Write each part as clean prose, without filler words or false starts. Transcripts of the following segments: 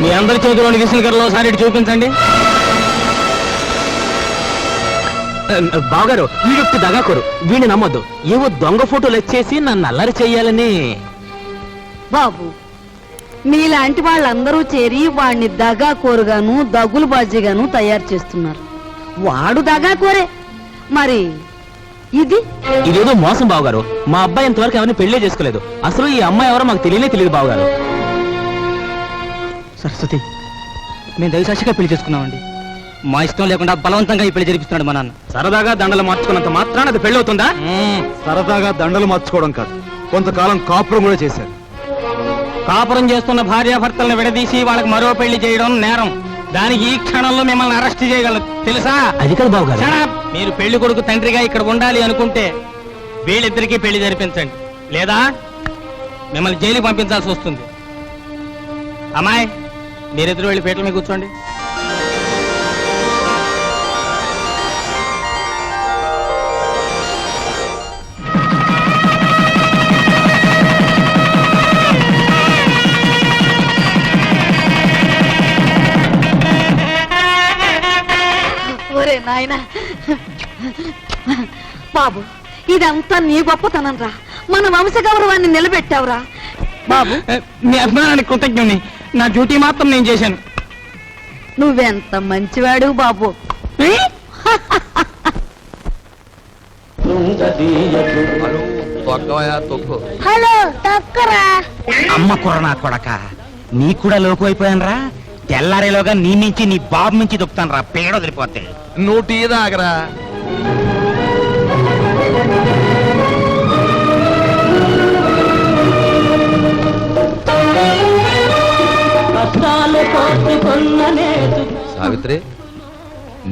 మీ అందరి చేతిలోని విసులుకరలో ఒకసారి ఇటు చూపించండి. బావగారు వీడొట్టి దగాకోరు, వీడిని నమ్మొద్దు. ఏవో దొంగ ఫోటోలు వచ్చేసి నన్ను అల్లరి చెయ్యాలని. బాబు, మీలాంటి వాళ్ళందరూ చేరి వాడిని దగాకోరుగాను దగులు బాజీగాను తయారు చేస్తున్నారు. వాడు దగాకోరే, మరి ఇదేదో మోసం బావగారు. మా అబ్బాయి ఇంతవరకు ఎవరిని పెళ్లే చేసుకోలేదు. అసలు ఈ అమ్మాయి ఎవరో మాకు తెలియదు బావగారు. సరస్వతి, మేము దైవసాక్షిగా పెళ్లి చేసుకున్నామండి. మా ఇష్టం లేకుండా బలవంతంగా ఈ పెళ్లి జరిపిస్తున్నాడు మా నాన్న. సరదాగా దండలు మార్చుకున్నంత మాత్రాన అది పెళ్లి అవుతుందా? సరదాగా దండలు మార్చుకోవడం కాదు, కొంతకాలం కాపురం కూడా చేశారు. కాపురం చేస్తున్న భార్యాభర్తలను విడదీసి వాళ్ళకి మరో పెళ్లి చేయడం నేరం. దానికి ఈ క్షణంలో మిమ్మల్ని అరెస్ట్ చేయగలరు, తెలుసా? అది కదా బావగారు. మీరు పెళ్లి కొడుకు తండ్రిగా ఇక్కడ ఉండాలి అనుకుంటే వీళ్ళిద్దరికీ పెళ్లి జరిపించండి, లేదా మిమ్మల్ని జైలుకి పంపించాల్సి వస్తుంది. అమ్మాయి, మీరిద్దరు వెళ్ళి పీటల మీద కూర్చోండి. నాయనా బాబు, ఇదంతా నీ గొప్పతనం రా. మన వంశ గౌరవాన్ని నిలబెట్టావురా బాబు. మీ అభిమానానికి కృతజ్ఞుని. నా డ్యూటీ మాత్రం నేను చేశాను. నువ్వెంత మంచివాడు బాబు. హలో తక్కరా. అమ్మ కొరనా కొడక, నీ కూడా లోకు అయిపోయాను రా. తెల్లారేలోగా నీ నుంచి నీ బాబు నుంచి దొక్కుతాను రా, పేడ వదిలిపోతే. నువ్వు టీ తాగరా. సావిత్రి,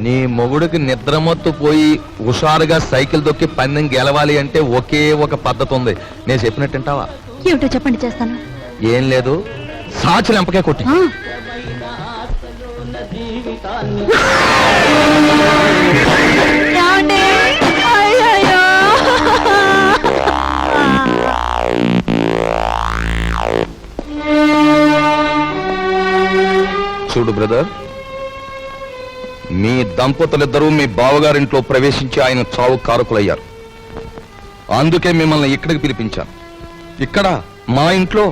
నీ మొగుడికి నిద్రమత్తు పోయి హుషారుగా సైకిల్ దొక్కి పందెం గెలవాలి అంటే ఒకే ఒక పద్ధతి ఉంది. నేను చెప్పినట్టు వింటావా? ఏమిటో చెప్పండి, చేస్తాను. ఏం లేదు, సాచి లెంపకే కొట్టి. చూడు బ్రదర్, మీ దంపతులిద్దరూ మీ బావగారింట్లో ప్రవేశించి ఆయన చావు కారకులయ్యారు. అందుకే మిమ్మల్ని ఇక్కడికి పిలిపించాను. ఇక్కడ మా ఇంట్లో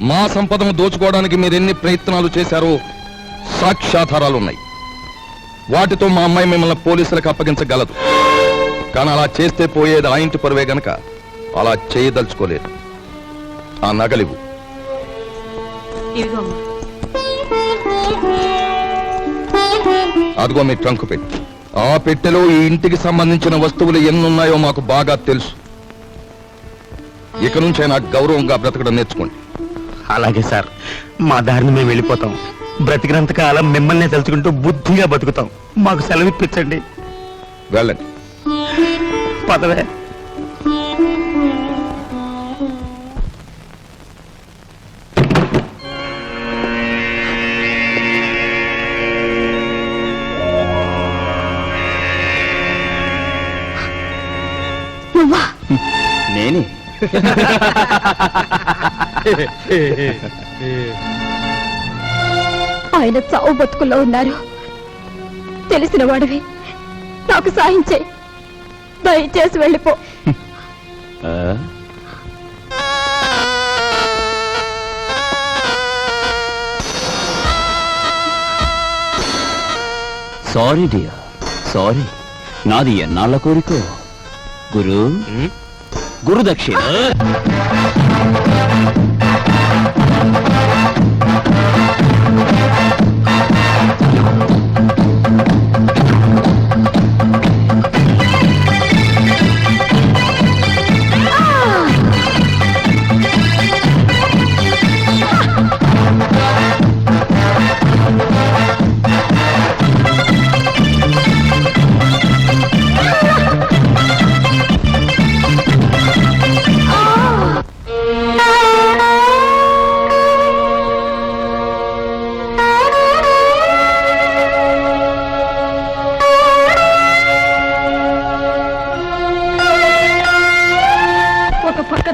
మా సంపదను దోచుకోవడానికి మీరెన్ని ప్రయత్నాలు చేశారో సాక్ష్యాధారాలున్నాయి. వాటితో మా అమ్మాయి మిమ్మల్ని పోలీసులకు అప్పగించగలదు. కానీ అలా చేస్తే పోయేది ఆ ఇంటి పరువే గనక అలా చేయదలుచుకోలేదు. ఆ నగలివు. అదిగో మీ ట్రంక్ పెట్టి. ఆ పెట్టెలో ఈ ఇంటికి సంబంధించిన వస్తువులు ఎన్నున్నాయో మాకు బాగా తెలుసు. ఇక నుంచే నాకు గౌరవంగా బ్రతకడం నేర్చుకోండి. అలాగే సార్, మా దారిని మేము వెళ్ళిపోతాం. బ్రతికినంత కాలం మిమ్మల్ని తలుచుకుంటూ బుద్ధిగా బతుకుతాం. మాకు సెలవు ఇప్పించండి. వెళ్ళండి. పదవే. నేనే. ఆయన చావు బతుకుల్లో ఉన్నారు. తెలిసిన వాడివి, నాకు సాయం చేయి. దయచేసి వెళ్ళిపో. Sorry dear, sorry. నాది ఎన్నాళ్ళ కోరికో. గురు దక్షిణ.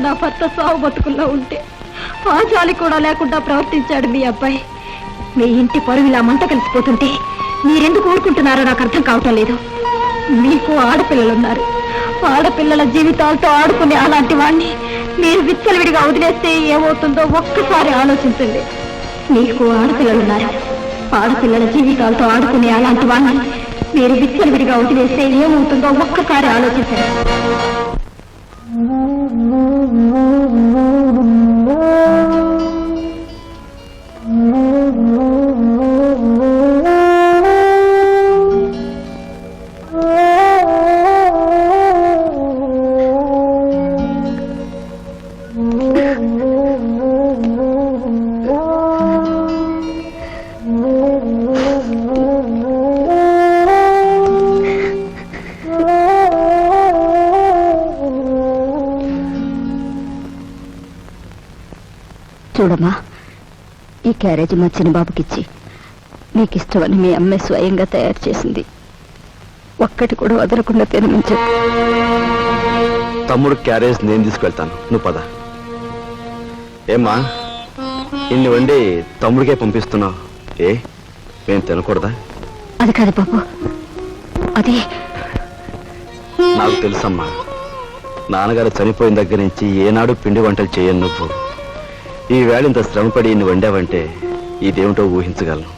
నా భర్త సావు బతుకుల్లో ఉంటే ఆ చాలి కూడా లేకుండా ప్రవర్తించాడు మీ అబ్బాయి. మీ ఇంటి పరువు ఇలా మంట కలిసిపోతుంటే మీరెందుకు ఊరుకుంటున్నారో నాకు అర్థం కావటం లేదు. మీకు ఆడపిల్లలున్నారు. ఆడపిల్లల జీవితాలతో ఆడుకునే అలాంటి వాణ్ణి మీరు విచ్చలవిడిగా వదిలేస్తే ఏమవుతుందో ఒక్కసారి ఆలోచించండి. మీకు ఆడపిల్లలున్నారు. ఆడపిల్లల జీవితాలతో ఆడుకునే అలాంటి వాణ్ణి మీరు విచ్చలవిడిగా వదిలేస్తే ఏమవుతుందో ఒక్కసారి ఆలోచించండి. చూడమ్మా, ఈ క్యారేజ్ మా చిన్నబాబుకిచ్చి నీకు ఇష్టమని మీ అమ్మాయి స్వయంగా తయారు చేసింది. ఒక్కటి కూడా వదలకుండా తినమని చెప్పు. తమ్ముడు క్యారేజ్ నేను తీసుకెళ్తాను, నువ్వు పద. ఏమ్మా, ఇన్ని వండి తమ్ముడికే పంపిస్తున్నావు, మేము తినకూడదా? అది కాదు బాబు, అది నాకు తెలుసమ్మా, నాన్నగారు చనిపోయిన దగ్గర నుంచి ఏనాడు పిండి వంటలు చేయను నువ్వు. ఈ వేళ ఇంత శ్రమపడి ఇన్ని వండావంటే ఇదేమిటో ఊహించగలను.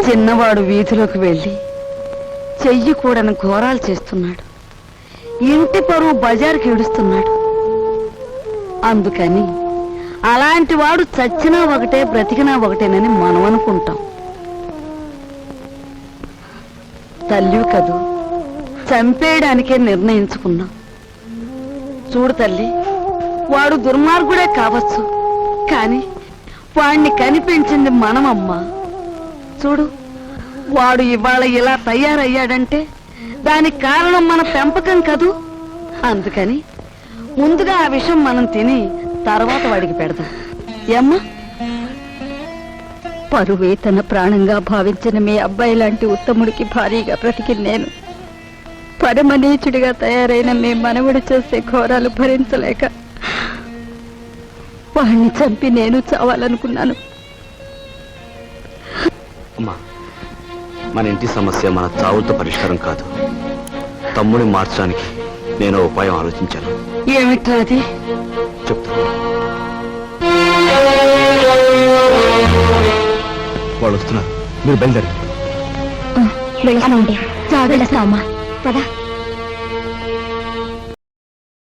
చిన్నవాడు వీధిలోకి వెళ్ళి చెయ్యి కూడని ఘోరాలు చేస్తున్నాడు. ఇంటి పరువు బజారుకి ఇడుస్తున్నాడు. అందుకని అలాంటి వాడు చచ్చినా ఒకటే బ్రతికినా ఒకటేనని మనం అనుకుంటాం. తల్లి కదూ, చంపేయడానికే నిర్ణయించుకున్నాం. చూడు తల్లి, వాడు దుర్మార్గుడే కావచ్చు, కాని వాణ్ణి కనిపించింది మనమమ్మా. చూడు, వాడు ఇవాళ ఇలా తయారయ్యాడంటే దానికి కారణం మన పెంపకం కదూ. అందుకని ముందుగా ఆ విషయం మనం తిని తర్వాత వాడికి పెడదాం. ఏమ్మా? పరువే తన ప్రాణంగా భావించిన మీ అబ్బాయి లాంటి ఉత్తముడికి భారీగా బ్రతికి నేను పరమనీచుడిగా తయారైన మీ మనవుడు చేసే ఘోరాలు భరించలేక వాణ్ణి చంపి నేను చావాలనుకున్నాను. అమ్మా, మన ఇంటి సమస్య మన చావులతో పరిష్కారం కాదు. తమ్ముడిని మార్చడానికి నేను ఓ ఉపాయం ఆలోచించాను. ఏమిట్రా అది? చెప్తాను. వాళ్ళు వస్తున్నారు, మీరు బయలుదేరండి. వెళ్ళామండి, వెళ్ళొస్తామా? పదా.